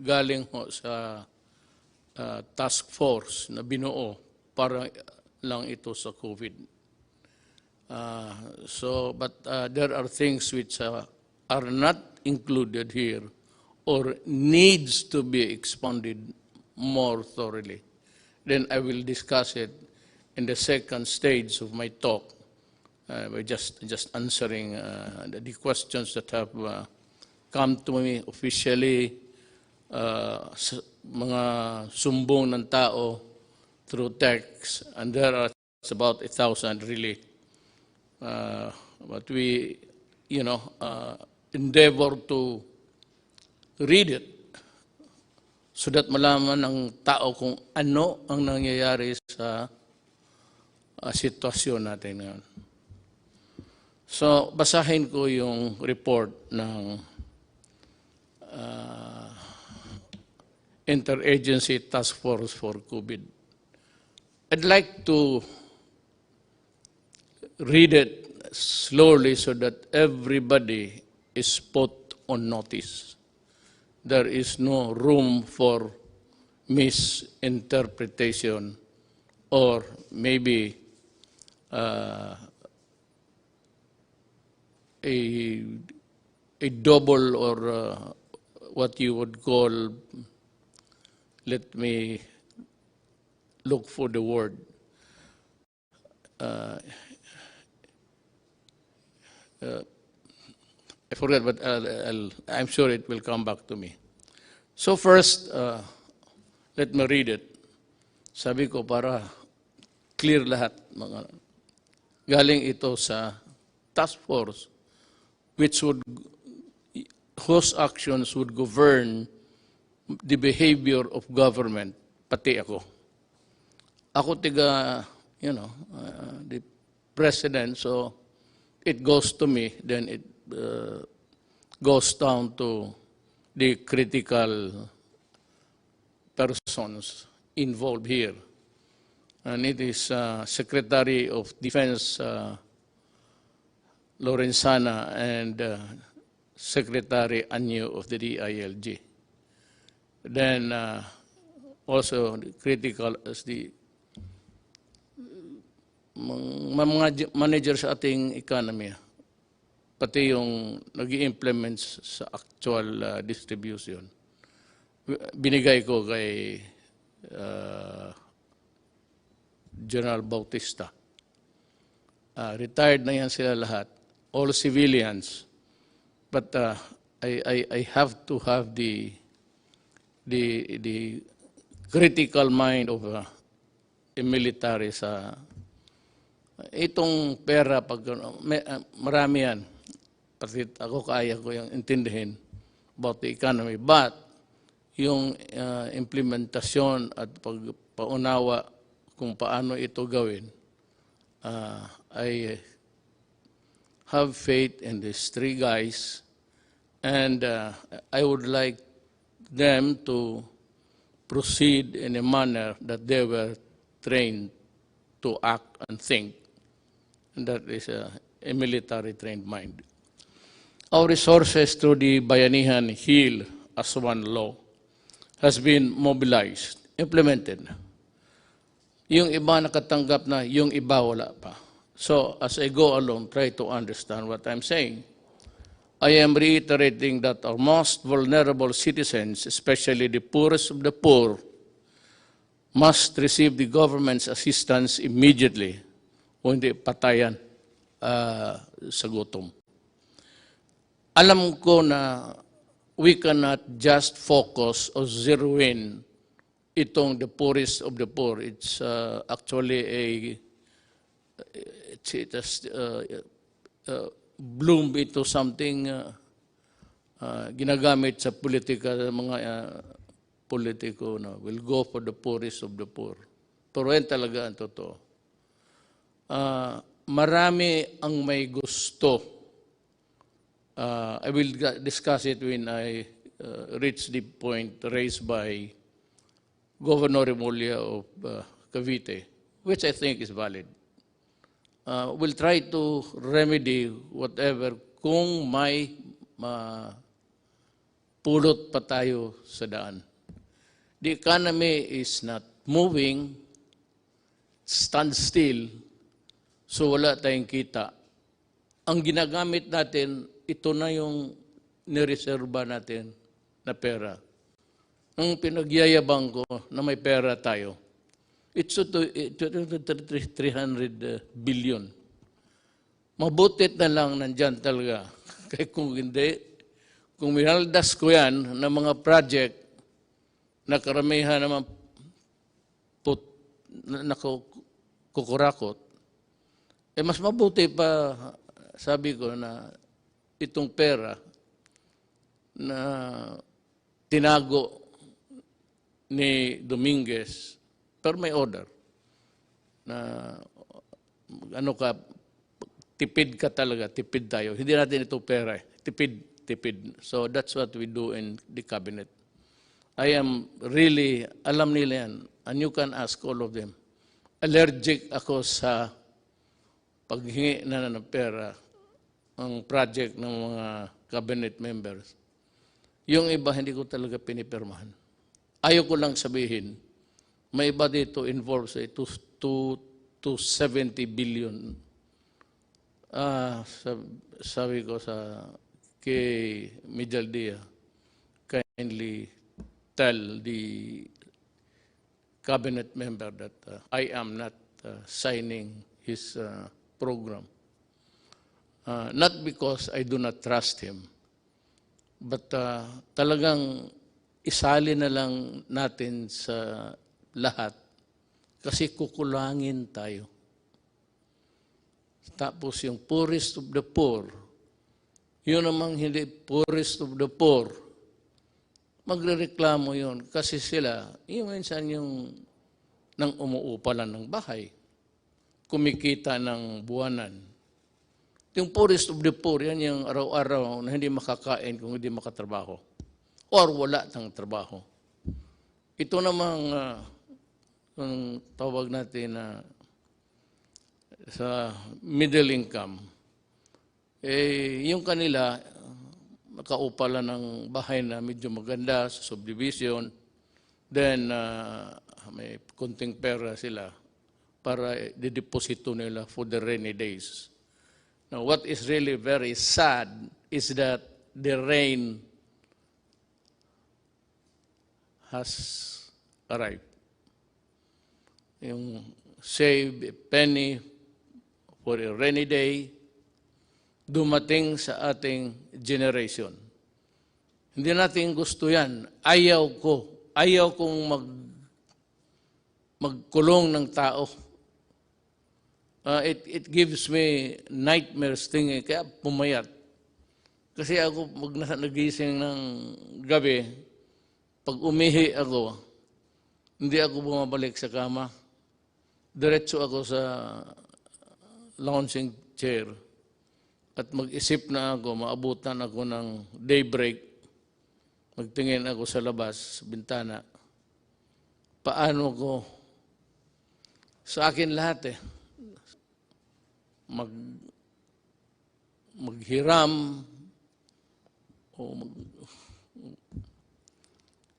galing ho sa task force na binuo para lang ito sa COVID. But there are things which are not included here or needs to be expanded more thoroughly. Then I will discuss it in the second stage of my talk by just answering the questions that have come to me officially, mga sumbong ng tao through text, and there are about 1,000 really. But we, endeavor to read it so that malaman ng tao kung ano ang nangyayari sa sitwasyon natin ngayon. So, basahin ko yung report ng Interagency Task Force for COVID. I'd like to read it slowly so that everybody is put on notice. There is no room for misinterpretation or maybe a double or what you would call, let me look for the word, I forget, but I'm sure it will come back to me. So first, let me read it. Sabi ko para clear lahat. Galing ito sa task force whose actions would govern the behavior of government, pati ako. Ako tiga, the president, so it goes to me, then it goes down to the critical persons involved here. And it is Secretary of Defense Lorenzana and Secretary Anyo of the DILG. Then also critical as the mga manager sa ating economy, pati yung nag-i-implement sa actual distribution. Binigay ko kay General Bautista. Retired na yan sila lahat, all civilians. But I have to have the critical mind of a military sa itong pera. Pag marami yan, pati ako kaya ko yung intindihin about the economy. But yung implementasyon at pagpaunawa kung paano ito gawin, I have faith in these three guys, and I would like them to proceed in a manner that they were trained to act and think, and that is a military-trained mind. Our resources through the Bayanihan Heal as One Law has been mobilized, implemented. Yung iba nakatanggap na, yung iba wala pa. So as I go along, try to understand what I'm saying. I am reiterating that our most vulnerable citizens, especially the poorest of the poor, must receive the government's assistance immediately o hindi patayan sa gutom. Alam ko na we cannot just focus or zero in itong the poorest of the poor. It's actually it has bloomed into something ginagamit sa politika, mga politiko na will go for the poorest of the poor. Pero yan talaga ang totoo. Marami ang may gusto. I will discuss it when I reach the point raised by Governor Remulla of Cavite, which I think is valid. We'll try to remedy whatever kung may pulot pa tayo sa daan. The economy is not moving, stand still, so wala tayong kita. Ang ginagamit natin, ito na yung nireserba natin na pera. Ang pinagyayabang ko na may pera tayo, it's 300 billion. Mabutit na lang nandyan talaga. Kaya kung hindi, kung minaldas ko yan ng mga project na karamihan naman kukurakot, mas mabuti pa, sabi ko, na itong pera na tinago ni Dominguez, pero may order na tipid ka talaga, tipid tayo. Hindi natin ito pera, tipid. So that's what we do in the cabinet. I am really, alam nila yan, and you can ask all of them. Allergic ako sa paghingi na ng pera ang project ng mga cabinet members. Yung iba, hindi ko talaga pinipirmahan. Ayaw ko lang sabihin, may iba dito involved sa 270 billion. Sabi ko sa kay Mijaldia, kindly tell the cabinet member that I am not signing his program. Not because I do not trust him, but talagang isali na lang natin sa lahat kasi kukulangin tayo. Tapos yung poorest of the poor, yun namang hindi poorest of the poor, magrereklamo yun kasi sila, yung minsan yung nang umuupa lang ng bahay, kumikita ng buwanan. Yung poorest of the poor, yan yung araw-araw na hindi makakain kung hindi makatrabaho or wala ng trabaho. Ito namang ang tawag natin na sa middle income, yung kanila, nakaupa lang ng bahay na medyo maganda sa subdivision, then may kunting pera sila para dideposito nila for the rainy days. Now, what is really very sad is that the rain has arrived. Yung save a penny for a rainy day, dumating sa ating generation. Hindi natin gusto yan. Ayaw kong magkulong ng tao. It gives me nightmares thinking, kaya pumayat. Kasi ako, pag nagising ng gabi, pag umihi ako, hindi ako bumabalik sa kama. Diretso ako sa lounging chair at mag-isip na ako, maabutan ako ng daybreak, magtingin ako sa labas, sa bintana. Paano ko? Sa akin lahat maghiram o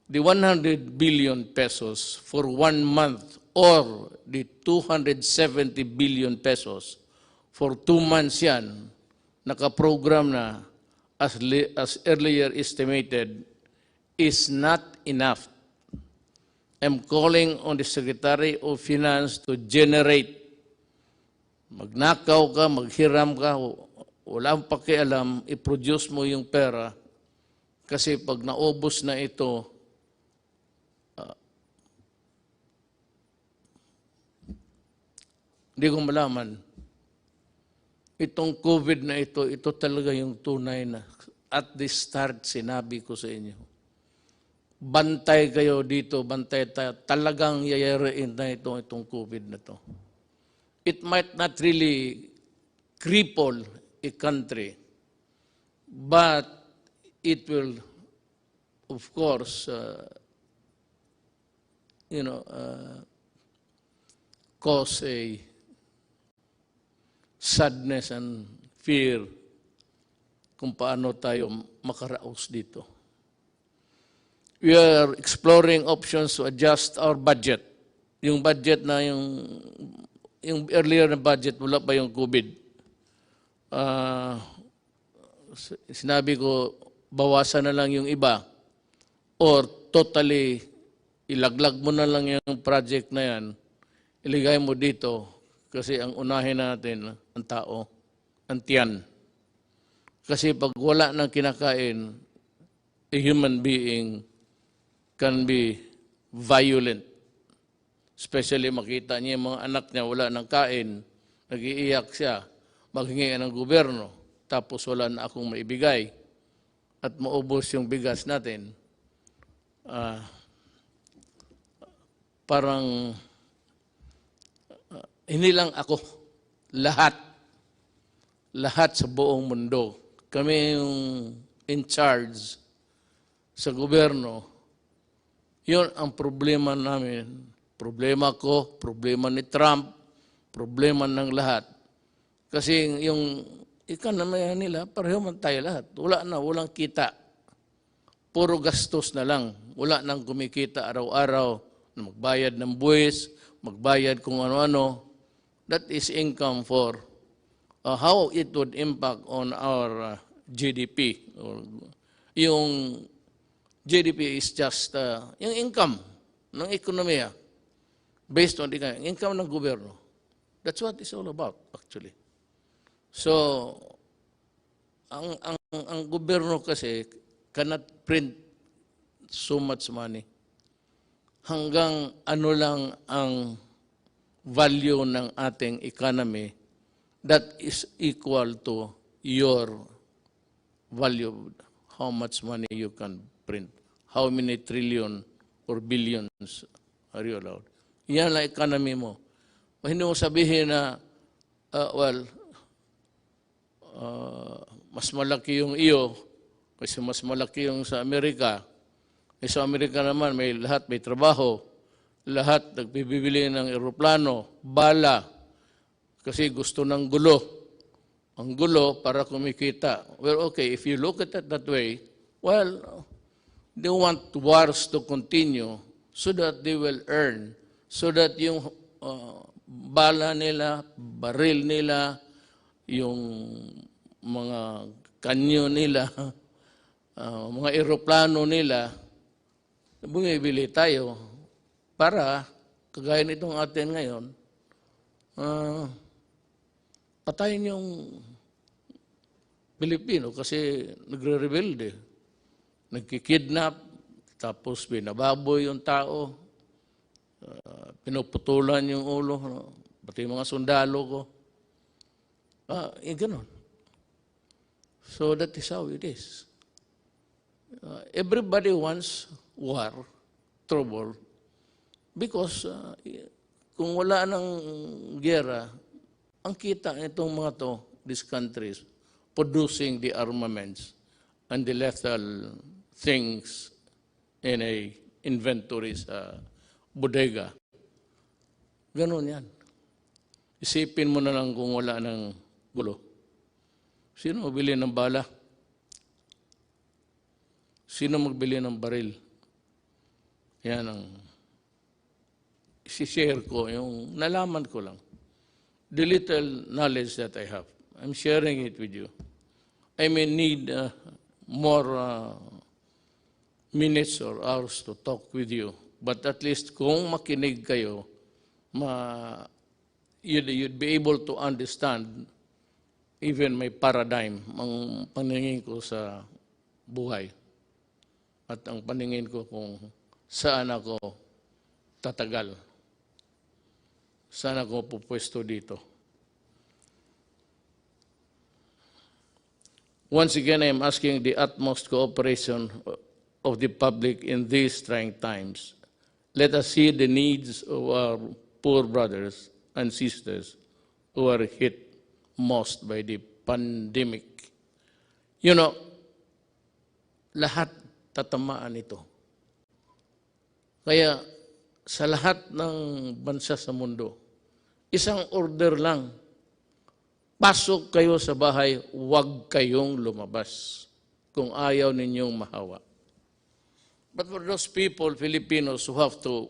the 100 billion pesos for 1 month or the 270 billion pesos for 2 months yan, nakaprogram na as earlier estimated, is not enough. I'm calling on the Secretary of Finance to generate. Magnakaw ka, maghiram ka, wala akong pakialam, i-produce mo yung pera kasi pag naubos na ito, hindi ko malaman. Itong COVID na ito talaga yung tunay na at the start sinabi ko sa inyo. Bantay kayo dito, bantay tayo. Talagang yayariin na itong COVID na ito. It might not really cripple a country, but it will, of course, cause a sadness and fear kung paano tayo makaraos dito. we are exploring options to adjust our budget. Yung budget na yung earlier na budget, wala pa yung COVID. Sinabi ko, bawasan na lang yung iba or totally ilaglag mo na lang yung project na yan, iligay mo dito kasi ang unahin natin, ang tao, ang tiyan. Kasi pag wala nang kinakain, a human being can be violent. Especially makita niya yung mga anak niya wala nang kain, nag-iiyak siya, maghingi ng gobyerno, tapos wala na akong maibigay at maubos yung bigas natin. Parang hindi lang ako, lahat sa buong mundo. Kami yung in charge sa gobyerno. Yun ang problema namin. Problema ko, problema ni Trump, problema ng lahat. Kasi yung economy nila, pareho man tayo lahat. Walang kita. Puro gastos na lang. Wala nang kumikita araw-araw na magbayad ng buwis, magbayad kung ano-ano. That is income for how it would impact on our GDP. Yung GDP is just yung income ng ekonomiya based on the income ng gobyerno. That's what it's all about, actually. So, ang gobyerno kasi cannot print so much money. Hanggang ano lang ang value ng ating economy that is equal to your value, how much money you can print, how many trillion or billions are you allowed. Yan ang economy mo. Hindi mo sabihin na, mas malaki yung iyo kasi mas malaki yung sa Amerika. Sa Amerika naman, lahat may trabaho, lahat nagbibili ng eroplano, bala, kasi gusto ng gulo. Ang gulo para kumikita. Well, okay, if you look at it that way, well, they want wars to continue so that they will earn, so that yung bala nila, baril nila, yung mga kanyo nila, mga eroplano nila, bumibili tayo para, kagaya nitong atin ngayon, patayin yung Pilipino kasi nagre-rebelde, nagkikidnap, tapos binababoy yung tao, pinuputulan yung ulo, pati mga sundalo ko. Ganon. So that is how it is. Everybody wants war, trouble, because kung wala ng gera, ang kita itong mga to, these countries, producing the armaments and the lethal things in a inventory sa bodega. Ganon yan. Isipin mo na lang kung wala ng gulo. Sino magbili ng bala? Sino magbili ng baril? Yan ang isi-share ko, yung nalaman ko lang. The little knowledge that I have. I'm sharing it with you. I may need more minutes or hours to talk with you. But at least kung makinig kayo, you'd be able to understand even my paradigm, ang paningin ko sa buhay. At ang paningin ko kung saan ako tatagal. Saan ako pupwesto dito. Once again, I am asking the utmost cooperation of the public in these trying times. Let us see the needs of our poor brothers and sisters who are hit most by the pandemic. You know, lahat tatamaan ito. Kaya sa lahat ng bansa sa mundo, isang order lang, pasok kayo sa bahay, huwag kayong lumabas kung ayaw ninyong mahawa. But for those people, Filipinos who have to,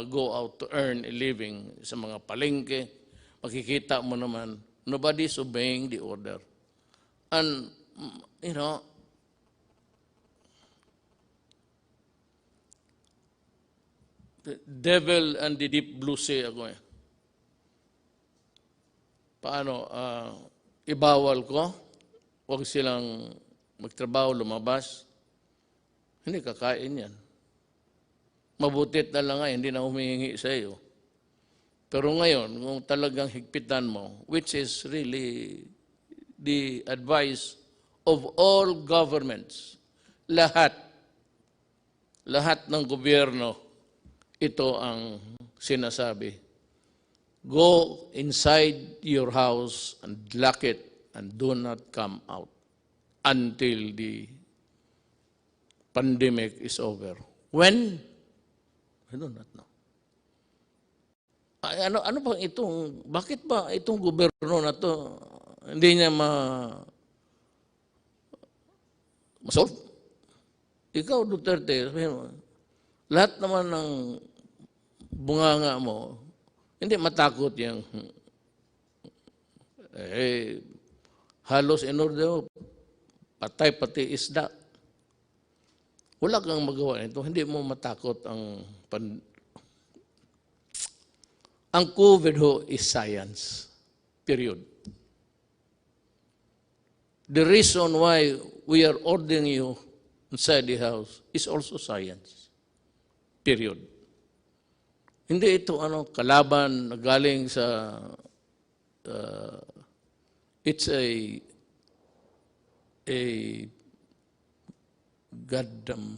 go out to earn a living sa mga palengke, makikita mo naman, nobody's obeying the order. And, the devil and the deep blue sea ako eh. Paano, ibawal ko, huwag silang magtrabaho, lumabas, hindi kakain yan. Mabutit na lang nga, hindi na humihingi sa iyo. Pero ngayon, kung talagang higpitan mo, which is really the advice of all governments, lahat ng gobyerno, ito ang sinasabi. Go inside your house and lock it and do not come out until the pandemic is over. When? I do not know. Ay, ano ba itong, bakit ba itong gobyerno na to hindi niya ma-solve? Ikaw, Duterte, lahat naman ng bunganga mo, hindi matakot yung halos in order patay pati isda. Wala kang magawa nito, hindi mo matakot ang COVID ho is science. Period. The reason why we are ordering you inside the house is also science. Period. Hindi ito kalaban na galing sa it's a goddamn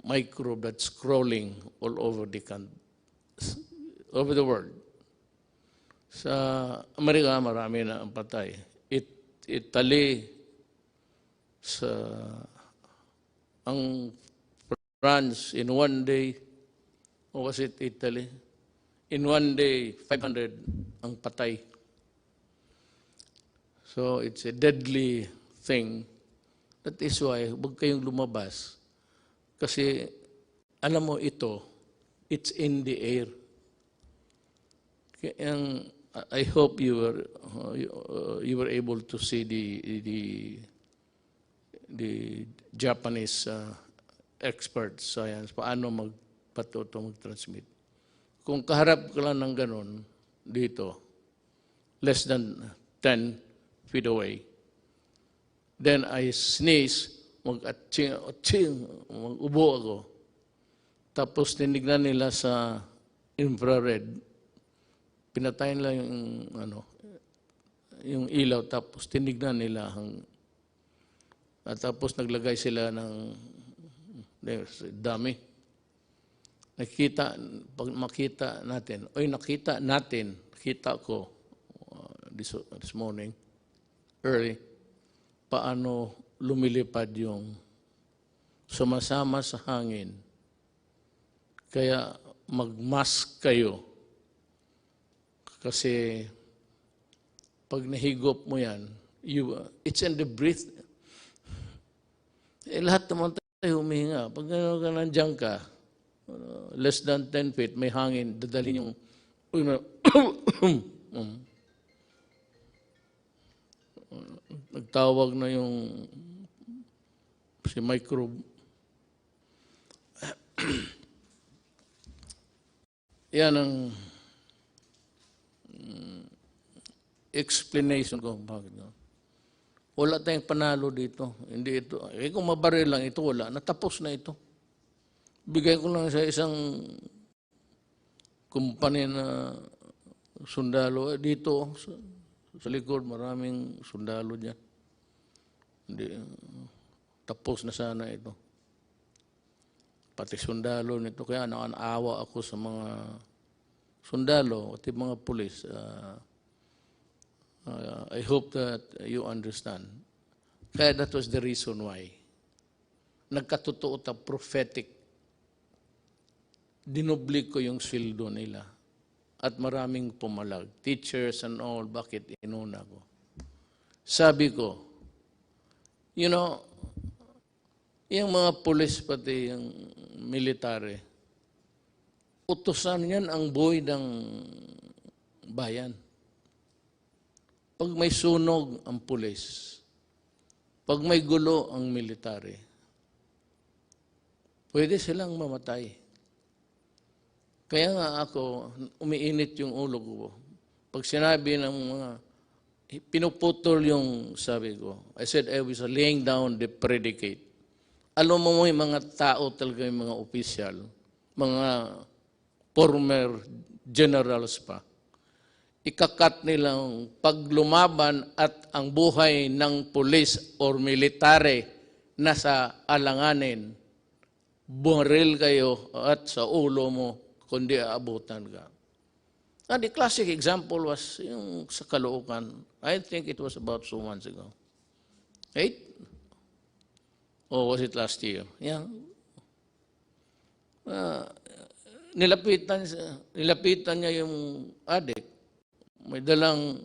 microbe that's crawling all over the world. Sa Amerika, marami na ang patay. Italy, ang France, in one day, or was it Italy? In one day, 500 ang patay. So it's a deadly thing. That is why, huwag kayong lumabas. Kasi, alam mo ito, it's in the air. I hope you were able to see the Japanese experts science paano mag-transmit. Kung kaharap ka lang ng ganun dito, less than 10 feet away, then I sneeze, mag-atching, mag-ubo ako. Tapos tinignan nila sa infrared, pinatayin lang yung ilaw, tapos tinignan nila at tapos naglagay sila ng dami. Pag makita natin, nakita ko this morning, early, paano lumilipad yung sumasama sa hangin. Kaya mag-mask kayo. Kasi pag nahigop mo yan, it's in the breath. Lahat naman tayo humihinga. Pag nandiyan ka, less than 10 feet, may hangin, dadalhin yung nagtawag na yung si microbe. Yan ang explanation ko. Bakit? Wala tayong panalo dito. Hindi ito. Kung mabaril lang ito, wala. Natapos na ito. Bigay ko lang sa isang kumpanya na sundalo. Dito, sa likod, maraming sundalo dyan. Hindi, tapos na sana ito. Pati sundalo nito. Kaya nakaawa ako sa mga sundalo at mga pulis. I hope that you understand. Kaya that was the reason why. Nagkatotoo ta prophetic. Dinubli ko yung sweldo nila. At maraming pumalag. Teachers and all, bakit inuna ko? Sabi ko, yung mga pulis pati yung military, utusan yan ang buhay ng bayan. Pag may sunog ang pulis, pag may gulo ang military, pwede silang mamatay. Kaya nga ako, umiinit yung ulo ko. Pag sinabi ng mga, pinuputol yung sabi ko, I said I was laying down the predicate. Alam mo yung mga tao talaga, yung mga opisyal, mga former generals pa, ikakat nilang pag lumaban at ang buhay ng pulis or military nasa alanganin, bumaril kayo at sa ulo mo, kundi aabutan ka. And the classic example was yung sa Caloocan. I think it was about 2 months ago. 8? Or was it last year? Yeah. Nilapitan niya yung adik. May dalang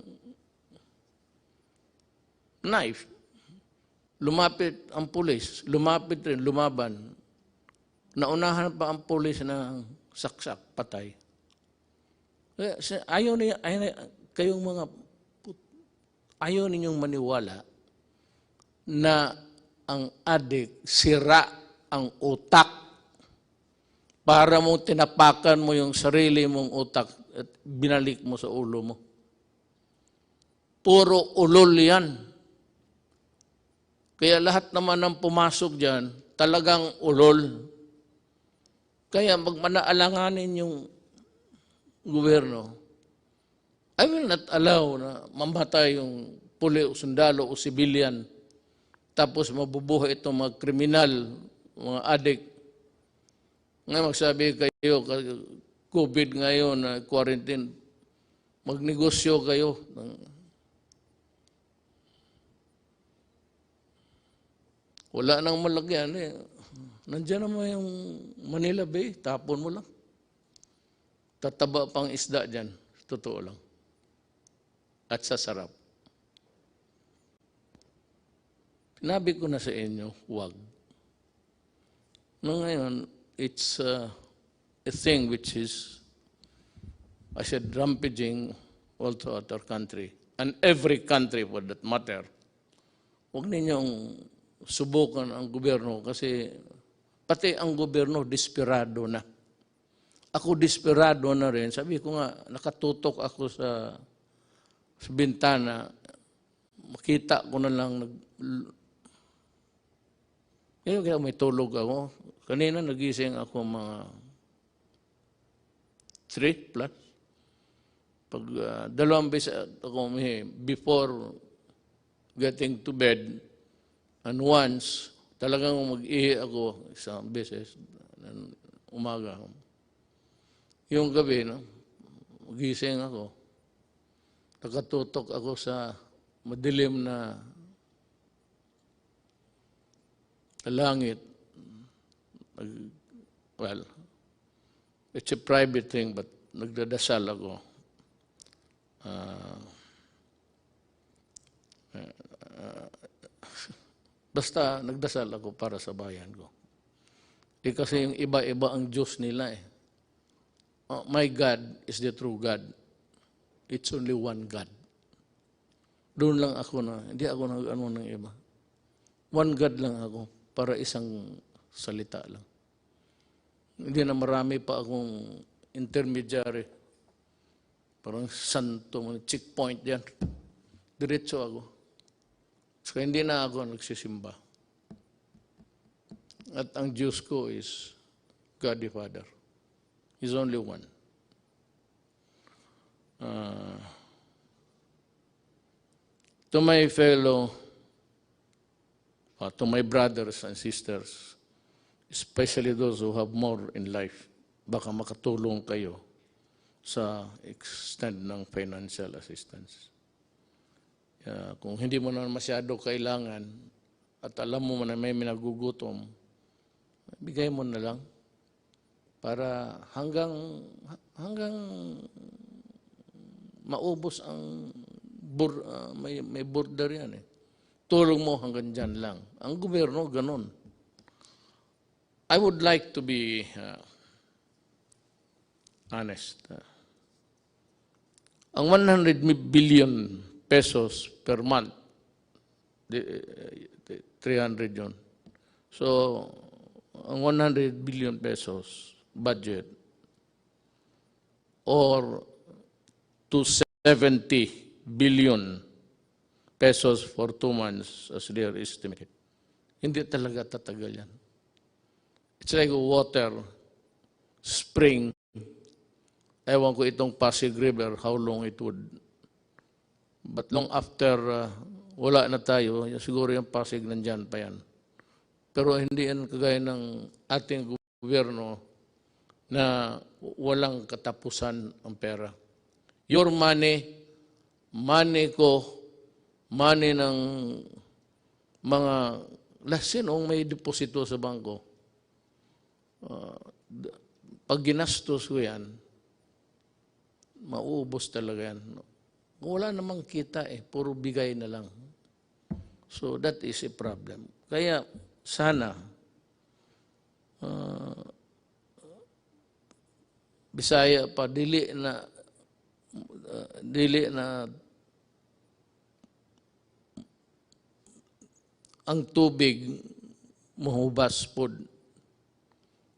knife. Lumapit ang pulis. Lumapit rin, lumaban. Naunahan pa ang pulis na saksak, patay. Ayaw ninyong maniwala na ang adik sira ang utak para mo tinapakan mo yung sarili mong utak at binalik mo sa ulo mo. Puro ulol yan. Kaya lahat naman ng pumasok dyan, talagang ulol. Kaya magmanaalanganin yung gobyerno, I will not allow na mamatay yung puli o sundalo o civilian tapos mabubuhay itong mga kriminal, mga adik. Ngayon magsabi kayo, COVID ngayon, quarantine, magnegosyo kayo. Wala nang malagyan eh. Nandiyan naman yung Manila Bay, tapon mo lang. Tataba pang isda dyan, totoo lang. At sasarap. Sinabi ko na sa inyo, huwag. No, ngayon, it's a thing which is, I said, rampaging all throughout our country. And every country for that matter. Huwag ninyong subukan ang gobyerno kasi pati ang gobyerno desperado na. Ako desperado na rin. Sabi ko nga, nakatutok ako sa bintana. Makita ko na lang. Kaya may tulog ako. Kanina nagising ako mga 3 plus. Pag 2 beses ako before getting to bed, and once, talagang mag-ihi ako 1 beses, umaga. Yung gabi, no, magising ako. Nakatutok ako sa madilim na langit. Well, it's a private thing, but nagdadasal ako. Basta nagdasal ako para sa bayan ko. Kasi yung iba-iba ang Diyos nila eh. Oh, my God is the true God. It's only one God. Doon lang ako na, hindi ako nag-ano ng iba. One God lang ako para isang salita lang. Hindi na marami pa akong intermediary. Parang santo, checkpoint yan. Diretso ako. So hindi na ako nagsisimba. At ang Diyos ko is God the Father. He's only one. To my fellow, to my brothers and sisters, especially those who have more in life, baka makatulong kayo sa extent ng financial assistance. Kung hindi mo na masyado kailangan at alam mo na may minagugutom, bigay mo na lang para hanggang maubos ang may border yan eh. Tulong mo hanggang dyan lang. Ang gobyerno, ganun. I would like to be honest. Ang 100 billion pesos per month, 300 yun. So, ang 100 billion pesos budget or 270 billion pesos for 2 months as they are estimated. Hindi talaga tatagal yan. It's like water, spring. Ewan ko itong Pasig River, how long it would. But long after wala na tayo, siguro yung Pasig nandyan pa yan. Pero hindi yan kagaya ng ating gobyerno na walang katapusan ang pera. Your money, money ko, money ng mga lasinong may deposito sa bangko. Pag ginastos ko yan, mauubos talaga yan. Wala namang kita puro bigay na lang. So that is a problem. Kaya sana, Bisaya pa, dili na ang tubig mahubas po.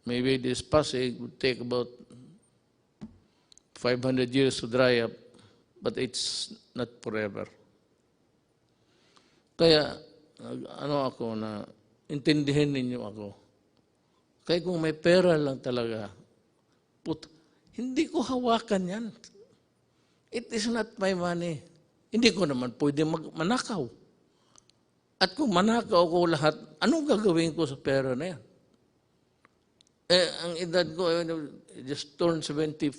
Maybe this Pasig would take about 500 years to dry up, but it's not forever. Kaya, ako na, intindihin ninyo ako. Kaya kung may pera lang talaga, hindi ko hawakan yan. It is not my money. Hindi ko naman pwede manakaw. At kung manakaw ko lahat, anong gagawin ko sa pera na yan? Ang edad ko, just turned 75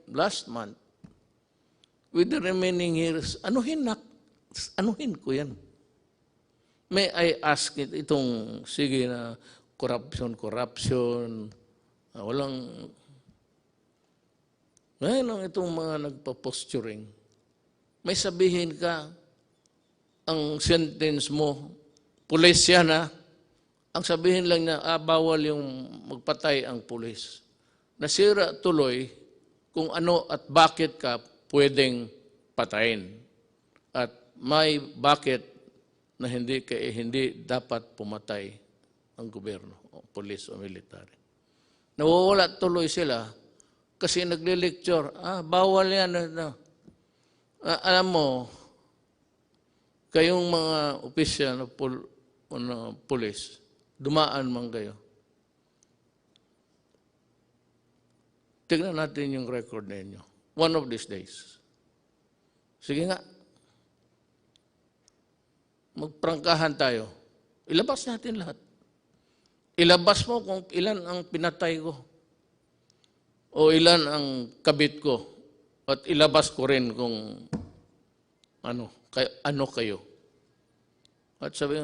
last month. With the remaining years, anuhin ko yan. May I ask itong, sige na, corruption, walang, ngayon itong mga nagpa-posturing, may sabihin ka, ang sentence mo, pulis yan ang sabihin lang niya, bawal yung magpatay ang pulis. Nasira tuloy kung ano at bakit ka pwedeng patayin. At may bakit na hindi dapat pumatay ang gobyerno, o pulis o military. Nawawala tuloy sila kasi nagle-lecture, bawal yan. Alam mo, kayong mga opisyal na pulis, dumaan man kayo. Tignan natin yung record ninyo. One of these days. Sige nga. Magprangkahan tayo. Ilabas natin lahat. Ilabas mo kung ilan ang pinatay ko. O ilan ang kabit ko. At ilabas ko rin kung ano kayo. At sabi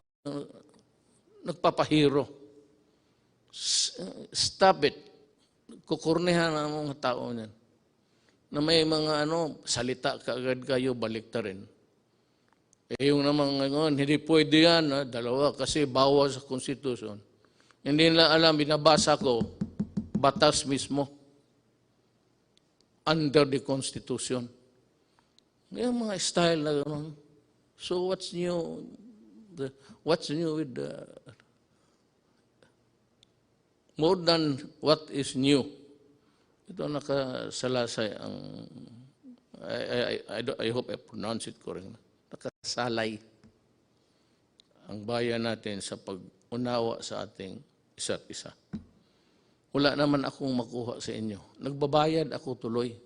nagpapahiro. Stop it. Kukurnihan ang mga tao niyan. Na may mga salita kaagad kayo, balik ta rin. Yung naman ngayon, hindi pwede yan, dalawa, kasi bawal sa konstitusyon. Hindi nila alam, binabasa ko, batas mismo. Under the Constitution. Yung mga style na gano'n. So what's new? What's new with more than what is new? Ito nakasalasay ang I hope I pronounce it correctly. Nakasalay ang bayan natin sa pag-unawa sa ating isa't isa. Wala naman akong makuha sa inyo. Nagbabayad ako tuloy.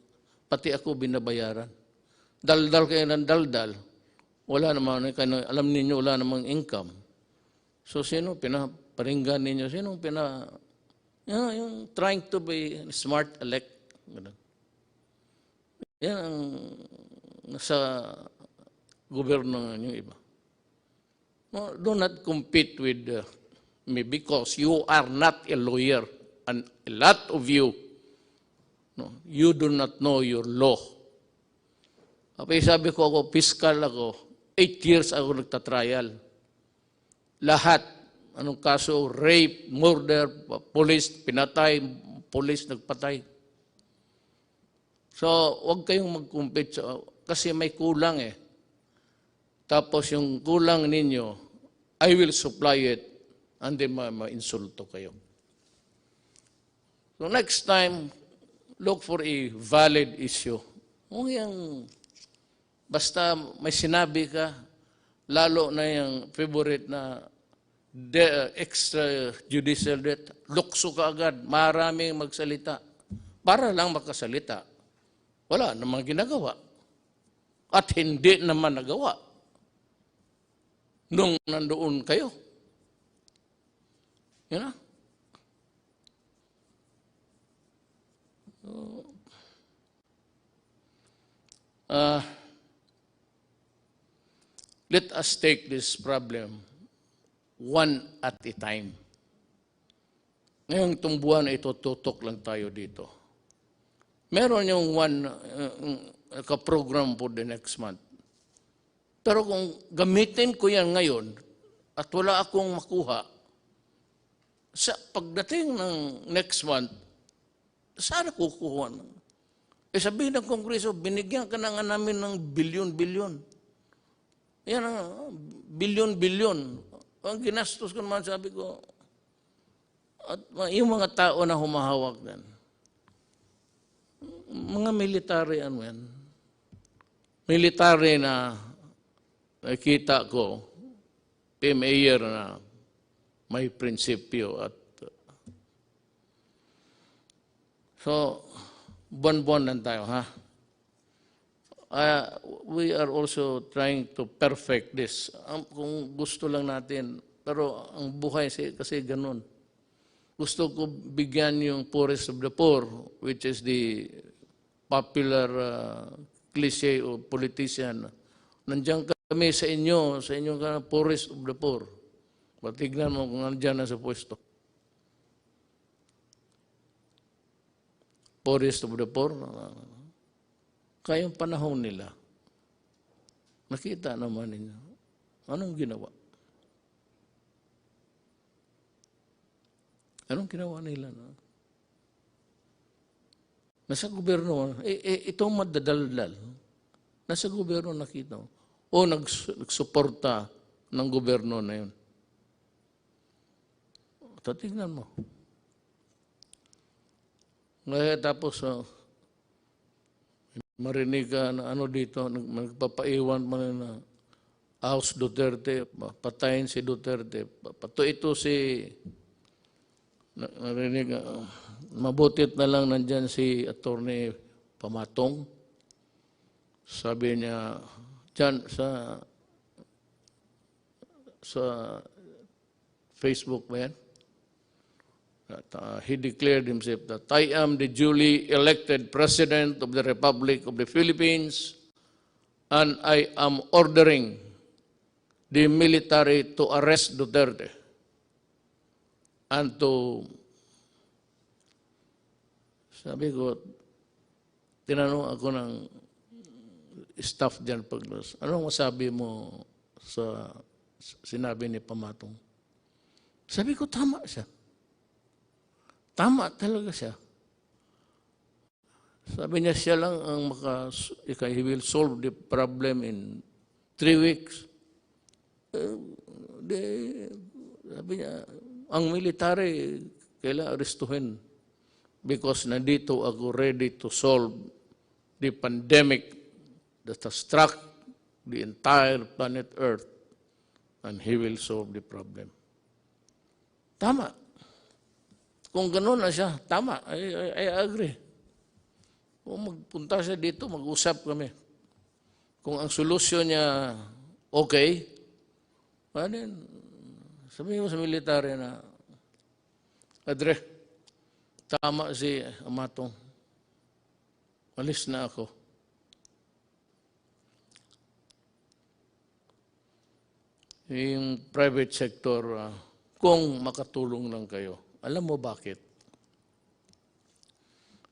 Pati ako binabayaran. Daldal kayo ng daldal. Wala naman, alam ninyo, wala namang income. So, sino pinaparinggan ninyo? Sino yung trying to be smart elect. Yan ang nasa gobyerno ng iba. No, do not compete with me because you are not a lawyer. And a lot of you, you do not know your law. Sabi ko fiscal ako, 8 years ako nagtatrial. Lahat, anong kaso, rape, murder, police, pinatay, police nagpatay. So, huwag kayong mag-compete kasi may kulang eh. Tapos yung kulang ninyo, I will supply it and then ma-insulto kayo. So next time, look for a valid issue. Kung yung, basta may sinabi ka, lalo na yung favorite na extrajudicial death, lukso ka agad, maraming magsalita. Para lang makasalita. Wala namang ginagawa. At hindi naman nagawa. Nung nandoon kayo. You know? Let us take this problem one at a time. Ngayong itong buwan ay tututok lang tayo dito. Meron yung ka-program for the next month. Pero kung gamitin ko yan ngayon at wala akong makuha, sa pagdating ng next month, saan kukuha? Sabihin ng Kongreso, binigyan ka na nga namin ng bilyon-bilyon. Yan ang bilyon-bilyon. Ang ginastos ko naman, sabi ko, at yung mga tao na humahawak din, mga military, ano yan, military na nakita ko, PMAyer na may prinsipyo at so, buwan-buwan lang tayo, ha? We are also trying to perfect this. Kung gusto lang natin, pero ang buhay kasi ganun. Gusto ko bigyan yung poorest of the poor, which is the popular cliche o politician. Nandiyan kami sa inyo ka poorest of the poor. Patignan mo kung nandiyan na sa pwesto. Poorest of the poor. Kayong panahon nila, nakita naman ninyo, anong ginawa? Anong ginawa nila? No? Nasa gobyerno, itong madadaldal, nasa gobyerno nakita. O nagsuporta ng gobyerno na yun. Tatignan mo. Ngayon tapos, marinig ka na ano dito, nagpapaiwan man na House Duterte, patayin si Duterte. Ito si, narinig, mabutit na lang nandyan si Attorney Pamatong. Sabi niya, dyan sa Facebook ba yan? He declared himself that I am the duly elected President of the Republic of the Philippines and I am ordering the military to arrest Duterte and to, sabi ko, tinanong ako ng staff dyan paglas, anong masabi mo sa sinabi ni Pamatong? Sabi ko, tama siya. Tama talaga siya. Sabi niya, siya lang ang he will solve the problem in 3 weeks. Sabi niya, ang military, kailangan arestuhin because nandito ako ready to solve the pandemic that has struck the entire planet Earth and he will solve the problem. Tama. Kung gano'n na siya, tama, I agree. Kung magpunta siya dito, mag-usap kami. Kung ang solusyon niya okay, then, sabihin mo sa military na, Adre, tama si Amatong. Alis na ako. Yung private sector, kung makatulong lang kayo, alam mo bakit?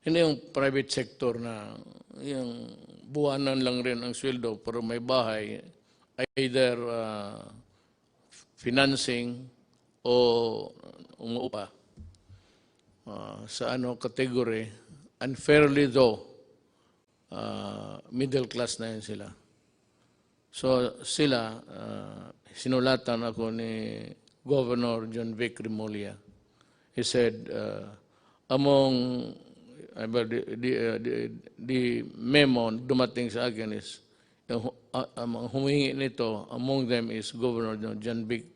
Hindi yung private sector na yung buwanan lang rin ang sweldo pero may bahay, either financing o umuupa sa category, unfairly though, middle class na yun sila. So sila, sinulatan ako ni Governor John Vic Remulla. He said, among the memo dumating sa akin is, humingi nito, among them is Governor John Vic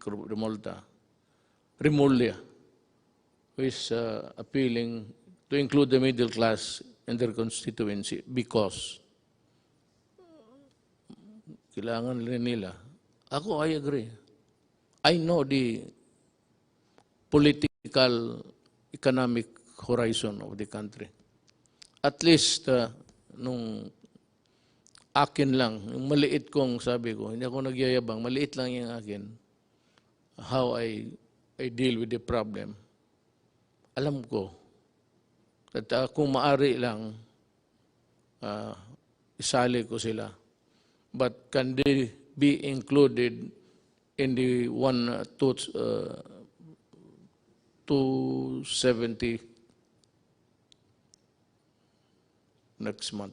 Remulla, who is appealing to include the middle class in their constituency because kailangan rin nila. Ako, I agree. I know the political, economic horizon of the country. At least, nung akin lang, yung maliit kong sabi ko, hindi ako nagyayabang, maliit lang yung akin, how I deal with the problem. Alam ko, at kung maari lang, isali ko sila. But can they be included in the 270 next month?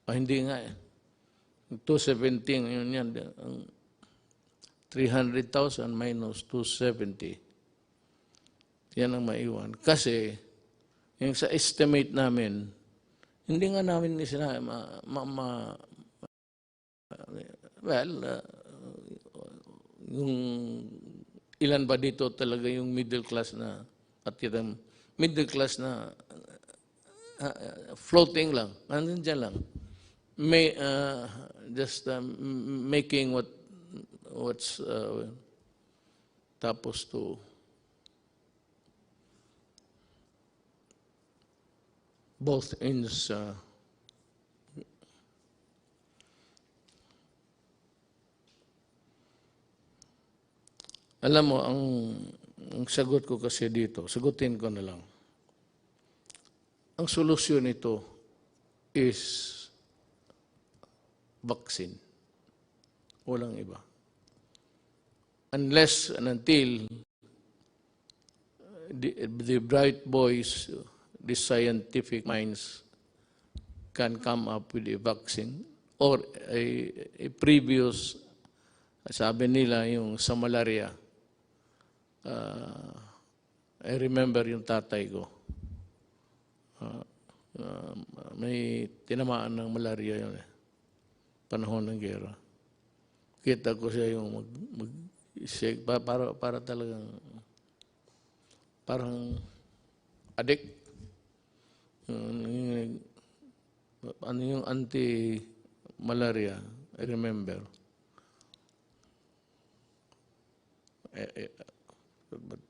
Hindi nga eh. 217, yun yan. 300,000 minus 270. Yan ang maiwan. Kasi, yung sa estimate namin, hindi nga namin sila yung ilan ba dito talaga yung middle class na, at yung middle class na floating lang, nandun dyan lang. May, just making what's tapos to both ends. Alam mo, ang sagot ko kasi dito, sagutin ko na lang. Ang solusyon nito is vaccine. Walang iba. Unless and until the bright boys, the scientific minds can come up with a vaccine or a previous, sabi nila yung sa malaria. I remember yung tatay ko. May tinamaan ng malaria yun eh. Panahon ng gera. Kita ko siya yung mag-shake para talagang parang addict. Ano yung anti-malaria, I remember. But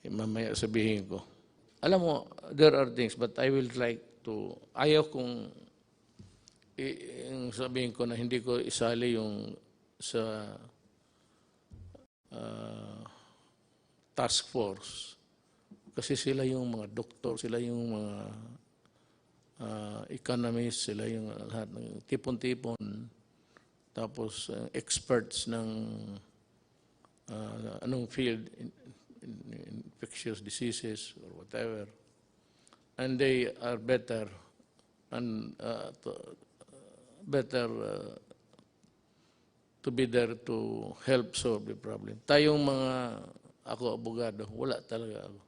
mamaya sabihin ko. Alam mo, there are things, but I will like to, ayaw kong sabihin ko na hindi ko isali yung sa task force. Kasi sila yung mga doktor, sila yung mga economists, sila yung lahat ng tipon-tipon. Tapos experts ng anong field, infectious diseases or whatever. And they are better and to be there to help solve the problem. Tayong ako abogado, wala talaga ako.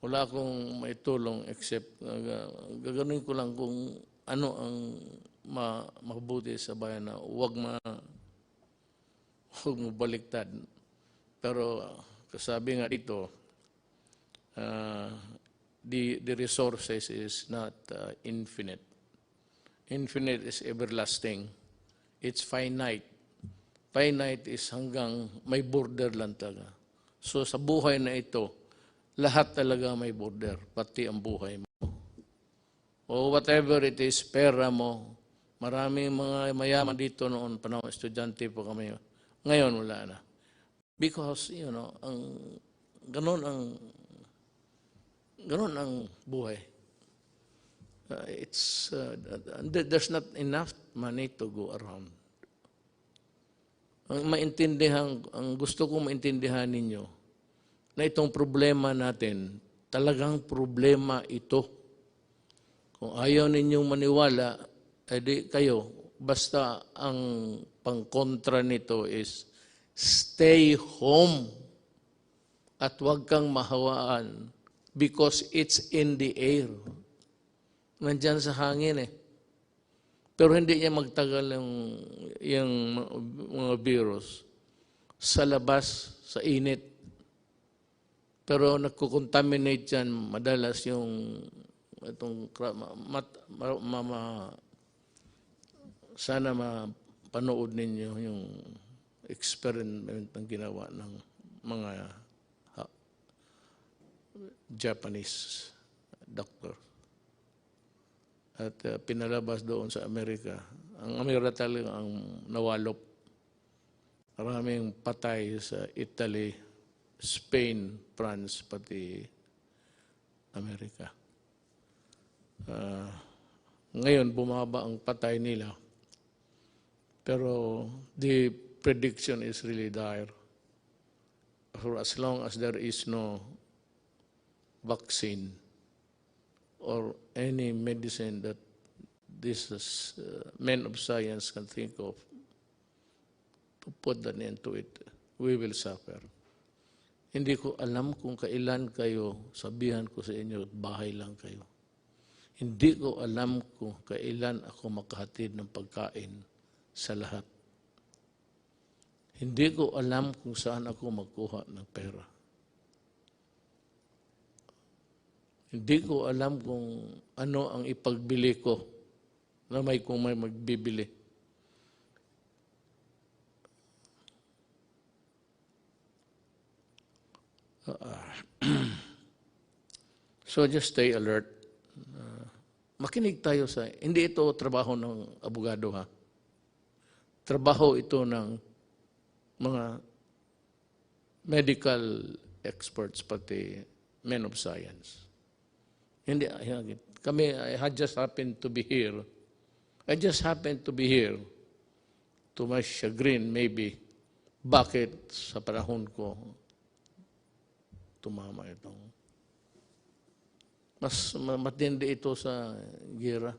Wala akong maitulong except gagawin ko lang kung ano ang mabuti sa bayan na huwag mo baliktad. Pero kasabi nga dito, the resources is not infinite. Infinite is everlasting. It's finite. Finite is hanggang may border lang talaga. So sa buhay na ito, lahat talaga may border, pati ang buhay mo. O whatever it is, pera mo. Maraming mga mayaman dito noon, panahon estudyante po kami. Ngayon wala na. Because, ganun ang buhay. There's not enough money to go around. ang gusto kong maintindihan ninyo, na itong problema natin, talagang problema ito. Kung ayaw ninyong maniwala, edi kayo, basta ang pangkontra nito is stay home at huwag kang mahawaan because it's in the air. Nandyan sa hangin eh. Pero hindi niya magtagal yung mga virus sa labas, sa init. Pero nagko-contaminate yan madalas yung itong sana mapanood ninyo yung experiment ng ginawa ng mga Japanese doctor. At pinalabas doon sa Amerika. Ang Amerika talaga ang nawalop. Maraming patay sa Italy, Spain, France, pati Amerika. Ngayon, bumaba ang patay nila. Pero the prediction is really dire. For as long as there is no vaccine or any medicine that these men of science can think of to put an end to it, we will suffer. Hindi ko alam kung kailan kayo, sabihan ko sa inyo, bahay lang kayo. Hindi ko alam kung kailan ako makahatid ng pagkain sa lahat. Hindi ko alam kung saan ako magkuha ng pera. Hindi ko alam kung ano ang ipagbili ko na kung may magbibili. So just stay alert. Makinig tayo sa, hindi ito trabaho ng abogado ha. Trabaho ito ng mga medical experts pati men of science. Hindi, kami, I just happened to be here. I just happened to be here to my chagrin maybe. Bakit sa panahon ko tumama itong mas matindi ito sa gira.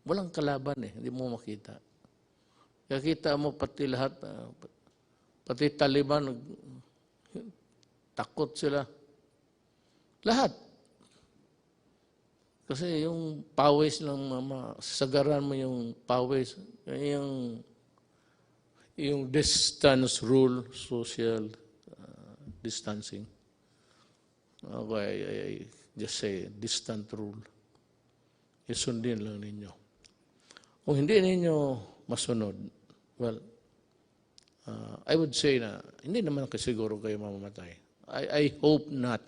Walang kalaban eh, hindi mo makita. Kakita mo pati lahat, pati Taliban, takot sila. Lahat. Kasi yung pawis ng sagaran mo yung pawis, yung distance rule, social distancing. Okay, I just say distant rule. Isundin lang ninyo. Kung hindi ninyo masunod, well, I would say na hindi naman kasiguro kayo mamamatay. I hope not.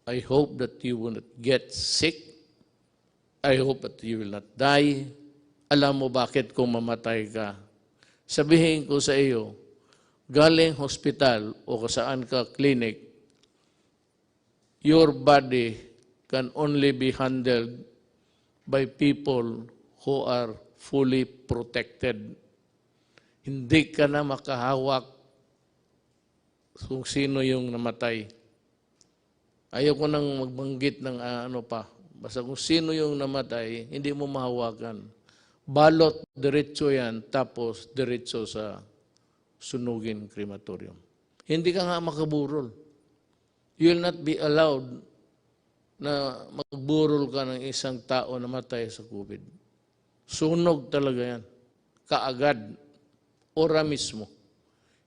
I hope that you will not get sick. I hope that you will not die. Alam mo bakit kung mamatay ka? Sabihin ko sa iyo, galing hospital o saan ka clinic, your body can only be handled by people who are fully protected. Hindi ka na makahawak kung sino yung namatay. Ayaw ko nang magbanggit ng ano pa. Basta kung sino yung namatay, hindi mo mahawakan. Balot, diretso yan, tapos diretso sa sunugin crematorium. Hindi ka nga makaburol. You will not be allowed na magburol ka ng isang tao na matay sa COVID. Sunog talaga yan. Kaagad. Ora mismo.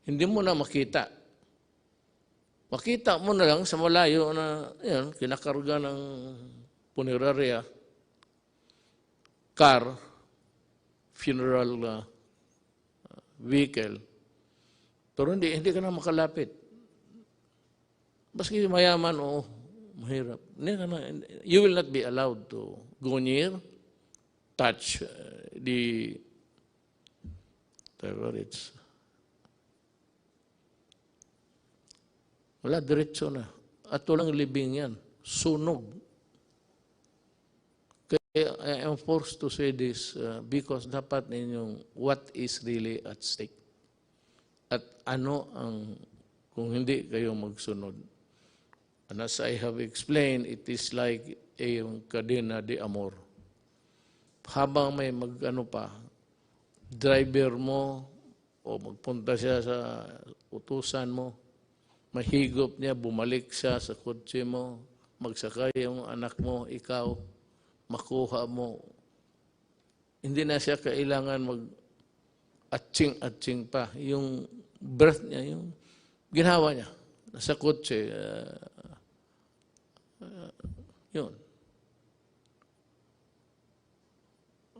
Hindi mo na makita. Makita mo na lang sa malayo na yan, kinakarga ng funeraria, car, funeral vehicle. Pero hindi ka na makalapit. Baski mayaman o mahirap. You will not be allowed to go near, touch the whatever it's. Wala, diretso na. At walang libing yan. Sunog. Kaya I am forced to say this because dapat ninyong what is really at stake. At ano ang, kung hindi kayo magsunod? And as I have explained, it is like yung kadena de amor. Habang may driver mo, o magpunta siya sa utusan mo, mahigop niya, bumalik siya sa kotse mo, magsakay yung anak mo, ikaw, makuha mo. Hindi na siya kailangan mag-atching pa. Yung birth niya, yung ginawa niya, nasa kotse, yun.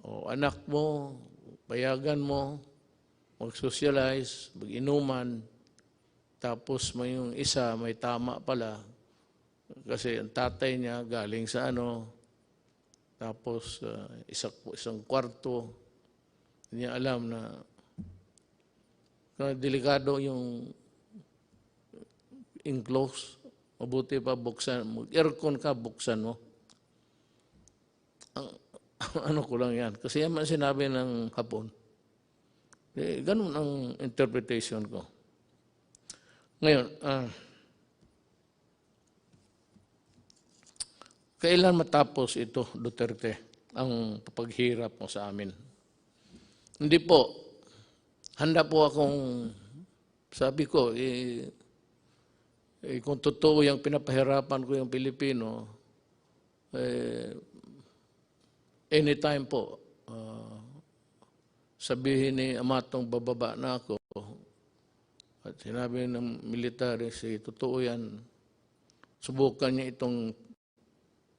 O anak mo, payagan mo, mag-socialize, mag-inuman, tapos may yung isa, may tama pala, kasi ang tatay niya galing sa tapos isang kwarto, hindi niya alam na delikado yung enclose, mabuti pa buksan, mag-aircon ka, buksan mo. Ano ko lang yan, kasi yan man sinabi ng hapon. Ganun ang interpretation ko. Ngayon, kailan matapos ito, Duterte, ang paghirap mo sa amin? Hindi po. Handa po akong, sabi ko, kung totoo yung pinapahirapan ko yung Pilipino, anytime po, sabihin ni Amatong bababa na ako, at sinabi ng military, totoo yan, subukan niya itong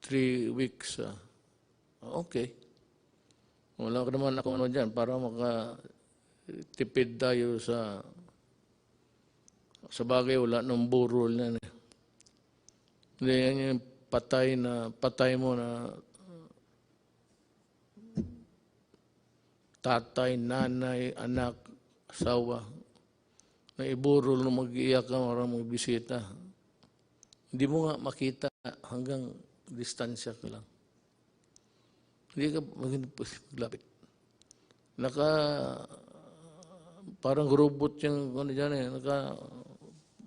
3 weeks. Okay. Wala ka naman ako dyan para makatipid tayo sa bagay, wala nang burol na. Hindi yan yung patay mo na tatay, nanay, anak, asawa, na iburol na mag-iiyak ka, marang magbisita. Hindi mo nga makita hanggang distansya ka lang. Hindi ka maglapit. Parang robot yung dyan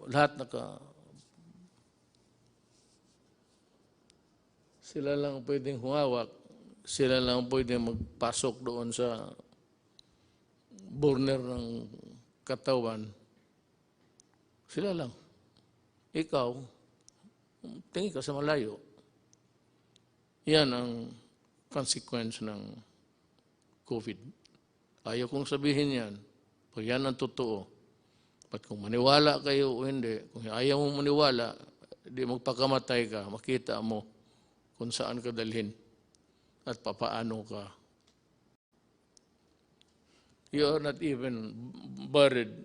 lahat sila lang pwedeng humawak, sila lang pwedeng magpasok doon sa burner ng katawan. Sila lang. Ikaw, tingin ka sa malayo. Yan ang consequence ng COVID. Ayaw kong sabihin yan. Pag yan ang totoo. At kung maniwala kayo o hindi, kung ayaw mong maniwala, di magpakamatay ka, makita mo kung saan ka dalhin at papaano ka. You are not even buried.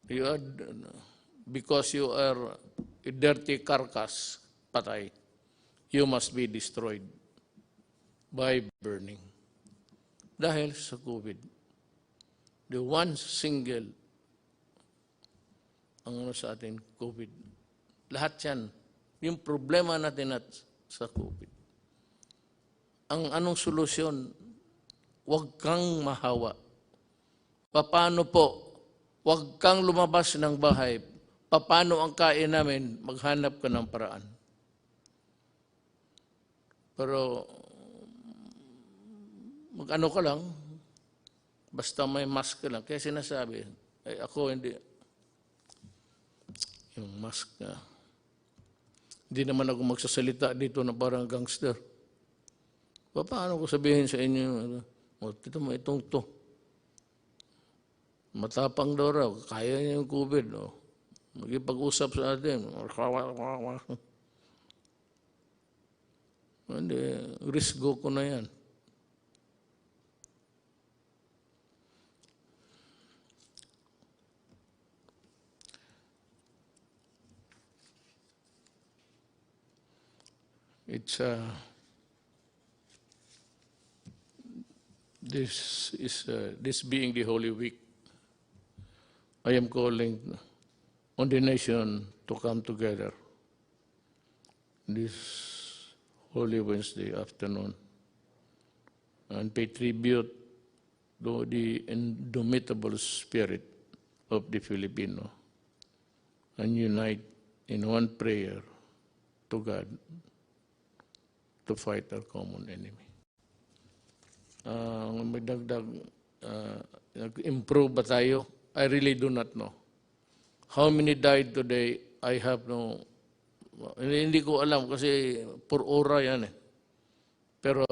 You are, because you are a dirty carcass, patay, you must be destroyed by burning. Dahil sa COVID. The one single ang sa atin, COVID. Lahat yan. Yung problema natin sa COVID. Ang anong solusyon? Huwag kang mahawa. Paano po? Huwag kang lumabas ng bahay. Paano ang kain namin? Maghanap ka ng paraan. Pero, mag-ano ka lang, basta may mask ka lang. Kaya sinasabi, ako hindi, yung mask na, hindi naman ako magsasalita dito na parang gangster. Paano ko sabihin sa inyo, ito mo itong to. Matapang daw raw, kaya niya yung COVID. Magipag-usap sa atin. Hindi, risgo ko na yan. It's this being the Holy Week, I am calling on the nation to come together this Holy Wednesday afternoon and pay tribute to the indomitable spirit of the Filipino and unite in one prayer to God to fight our common enemy. May dagdag, nag-improve ba tayo? I really do not know. How many died today? I have no, hindi ko alam kasi per ora yan eh. Pero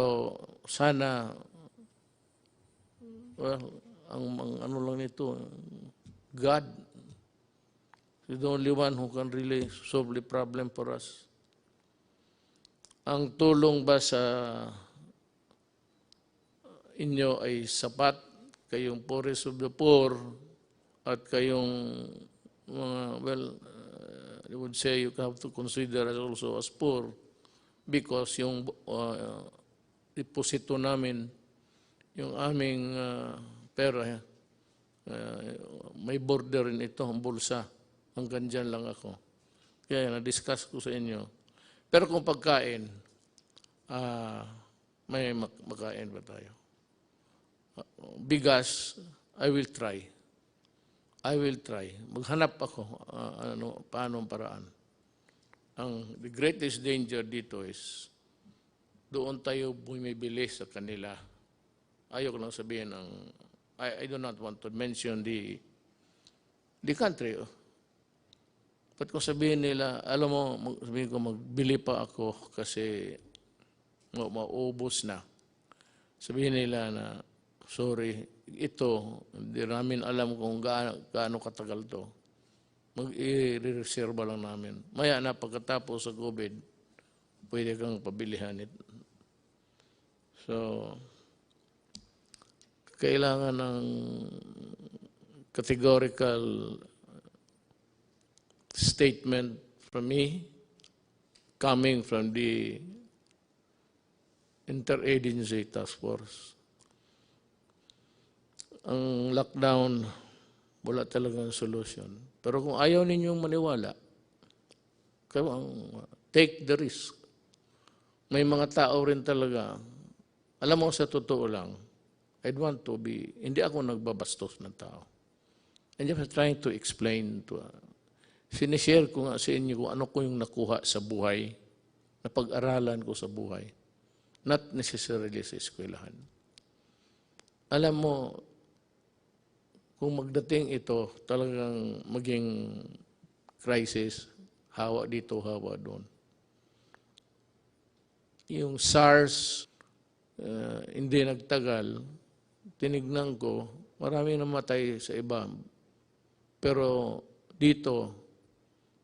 sana, well, ang ano lang nito, God is the only one who can really solve the problem for us. Ang tulong ba sa inyo ay sapat? Kayong poorest of the poor at kayong mga, well, I would say you have to consider us also as poor because yung deposito namin, yung aming pera, may border rin ito, ang bulsa. Hanggang dyan lang ako. Kaya na-discuss ko sa inyo. Pero kung pagkain, may makain ba tayo? Bigas, I will try. I will try. Maghanap ako paano ang paraan. The greatest danger dito is doon tayo bumibili sa kanila. Ayoko lang sabihin I do not want to mention the country. But kung sabihin nila, alam mo, sabihin ko magbili pa ako kasi maubos na. Sabihin nila na, sorry, ito, hindi namin alam kung gaano katagal to. Mag-i-reserva lang namin. Maya na pagkatapos sa COVID, pwede kang pabilihan ito. So, kailangan ng categorical statement from me coming from the Interagency Task Force. Ang lockdown, wala talagang solution. Pero kung ayaw ninyong maniwala, take the risk. May mga tao rin talaga, alam mo sa totoo lang, I'd want to be, hindi ako nagbabastos ng tao. And just trying to explain to, sinishare ko nga sa inyo kung ano ko yung nakuha sa buhay, na pag-aralan ko sa buhay. Not necessarily sa eskwelahan. Alam mo, kung magdating ito, talagang maging crisis, hawa dito, hawa doon. Yung SARS, hindi nagtagal, tinignan ko, marami namatay sa iba. Pero dito,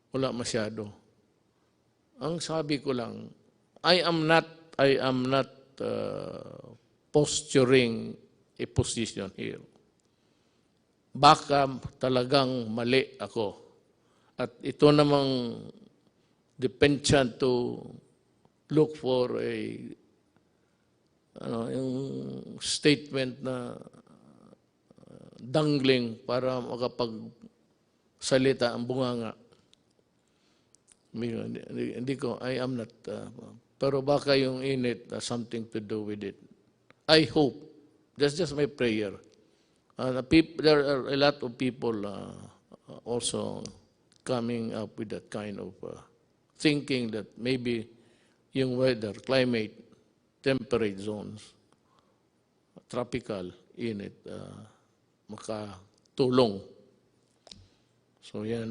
wala masyado. Ang sabi ko lang, I am not posturing a position here. Baka talagang mali ako. At ito namang depensyent to look for a yung statement na dangling para makapagsalita ang bunganga. Hindi ko, I am not, pero baka yung init something to do with it. I hope, that's just my prayer. There are a lot of people also coming up with that kind of thinking that maybe yung weather, climate, temperate zones, tropical, init, makatulong. So yan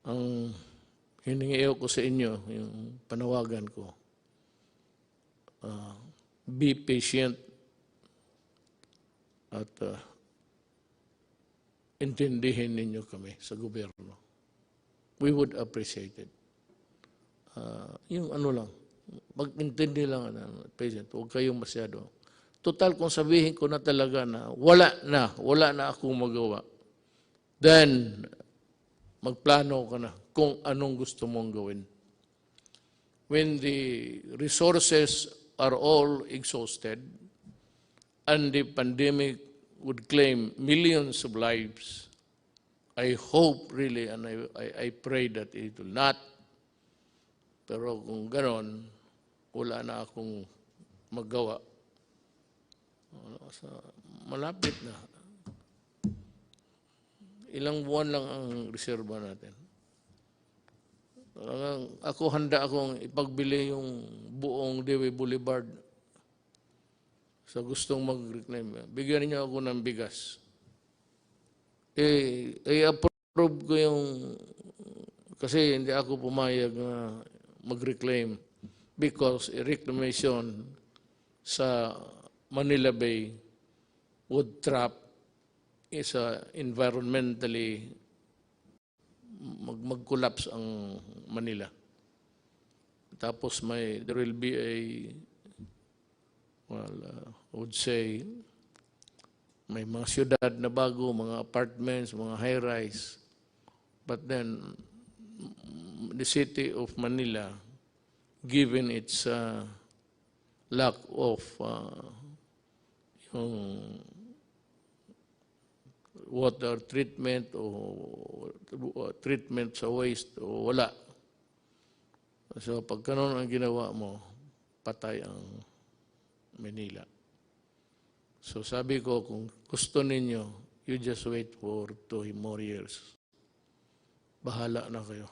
ang hiningi ko sa inyo, yung panawagan ko. Be patient at intindihin ninyo kami sa gobyerno. We would appreciate it. Yung ano lang, mag-intindi lang, patient, huwag kayong masyado. Total, kung sabihin ko na talaga na wala na akong magawa, then magplano ka na kung anong gusto mong gawin. When the resources are all exhausted and the pandemic would claim millions of lives, I hope really and I pray that it will not. Pero kung ganon, wala na akong magawa. Malapit na. ilang buwan lang ang reserba natin. Ako handa akong ipagbili yung buong Dewey Boulevard sa gustong mag-reclaim. Bigyan niyo ako ng bigas. I-approve ko yung, kasi hindi ako pumayag na mag-reclaim because reclamation sa Manila Bay would trap is environmentally mag-collapse ang Manila. Tapos there will be I would say, may mga syudad na bago, mga apartments, mga high-rise. But then, the city of Manila, given its lack of yung water treatment o treatment sa waste o wala. So pag ganun ang ginawa mo, patay ang Manila. So sabi ko, kung gusto ninyo, you just wait for 2 more years. Bahala na kayo.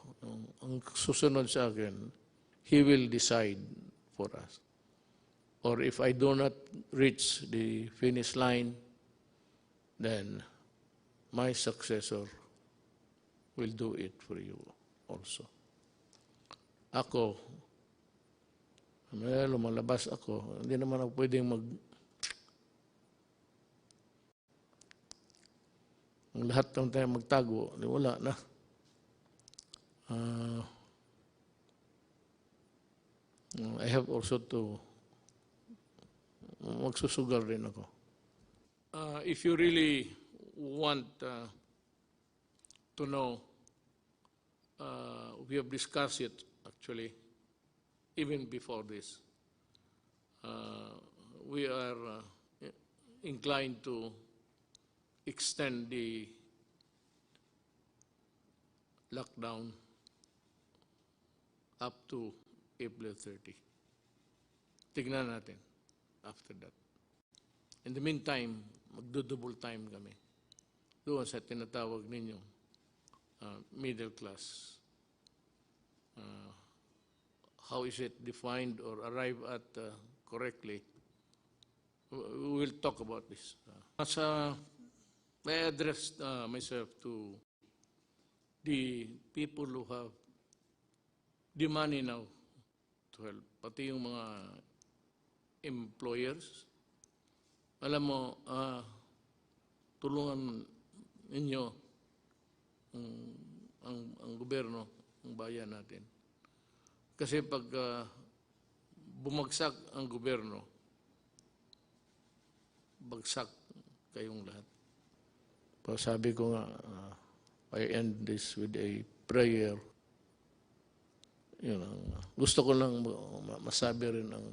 Ang susunod sa akin, He will decide for us. Or if I do not reach the finish line, then my successor will do it for you also. Ako, lumalabas ako, hindi naman ako pwedeng ang lahat ng tayo magtago, wala na. I have also to magsusugal rin ako. If you really want to know, we have discussed it actually, even before this. We are inclined to extend the lockdown up to April 30. Tignan natin after that. In the meantime, magdo-double time kami doon sa tinatawag ninyong middle class. How is it defined or arrived at correctly? We will talk about this. I address myself to the people who have the money now to help, pati yung mga employers. Alam mo, tulungan ninyo ang gobyerno, ang bayan natin. Kasi pag bumagsak ang gobyerno, bagsak kayong lahat. Pero sabi ko nga, I end this with a prayer. Gusto ko lang masabi rin ang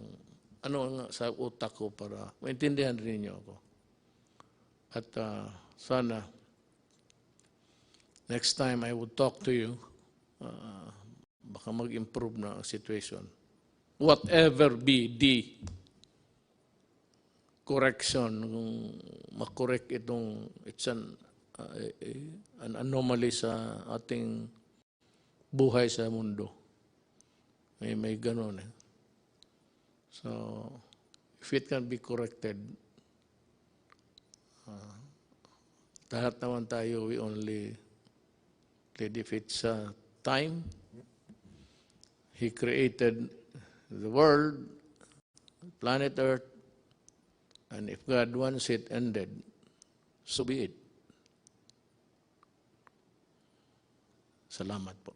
ano nga sa utak ko para maintindihan rin niyo ako. At sana next time I would talk to you, baka mag-improve na ang situation. Whatever be the correction, kung makorek itong, it's an anomaly sa ating buhay sa mundo. May ganon eh. So, if it can be corrected, lahat naman tayo, we only live if it's time. He created the world, planet Earth, and if God wants it ended, so be it. Salamat po.